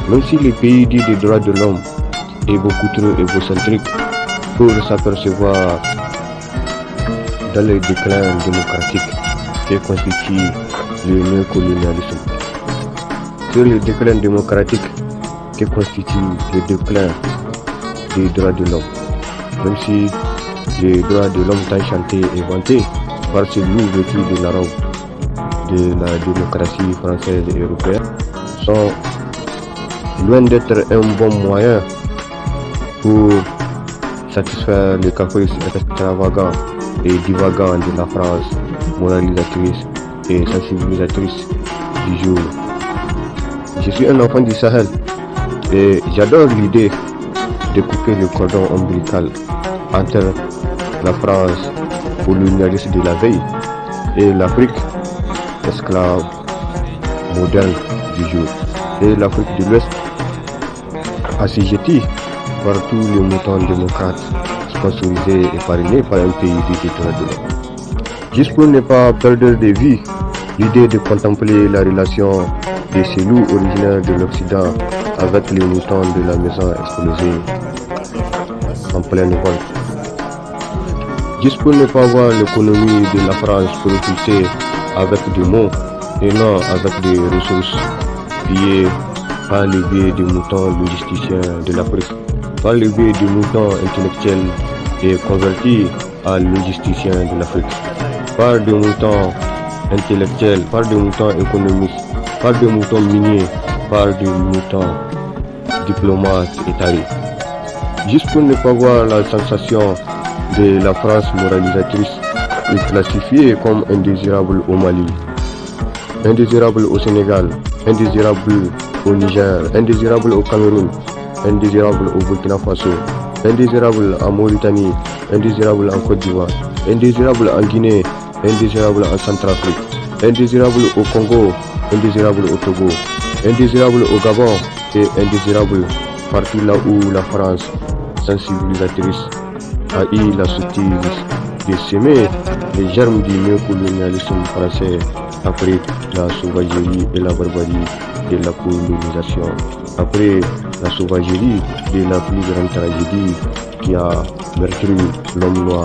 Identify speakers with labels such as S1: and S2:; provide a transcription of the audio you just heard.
S1: Même si le pays dit des droits de l'homme est beaucoup trop égocentrique pour s'apercevoir dans le déclin démocratique qui constitue le néocolonialisme. Sur le déclin démocratique qui constitue le déclin des droits de l'homme. Même si les droits de l'homme tant chantés et vantés par celui vêtu de la robe de la démocratie française et européenne sont loin d'être un bon moyen pour satisfaire les caprices extravagants et divagants de la France moralisatrice et sensibilisatrice du jour. Je suis un enfant du Sahel et j'adore l'idée de couper le cordon ombilical entre la France colonialiste de la veille et l'Afrique esclave moderne du jour, et l'Afrique de l'Ouest assujettie par tous les moutons démocrates sponsorisés et parrainés par un pays du droits de l'homme. Juste pour ne pas perdre de vue l'idée de contempler la relation des ces loups originaires de l'Occident avec les moutons de la maison explosée en plein vol. Juste pour ne pas voir l'économie de la France propulsée avec des mots et non avec des ressources pillées par le biais des moutons logisticiens de l'Afrique, par le biais des moutons intellectuels et convertis à logisticiens de l'Afrique, par des moutons intellectuels, par des moutons économistes, par des moutons miniers, par des moutons diplomates et tarifs. Juste pour ne pas voir la sensation de la France moralisatrice est classifiée comme indésirable au Mali, indésirable au Sénégal, indésirable au Niger, indésirable au Cameroun, indésirable au Burkina Faso, indésirable en Mauritanie, indésirable en Côte d'Ivoire, indésirable en Guinée, indésirable en Centrafrique, indésirable au Congo, indésirable au Togo, indésirable au Gabon et indésirable partout là où la France sensibilisatrice a eu la sottise de s'aimer les germes du néocolonialisme français après la sauvagerie et la barbarie de la colonisation, après la sauvagerie de la plus grande tragédie qui a meurtri l'homme noir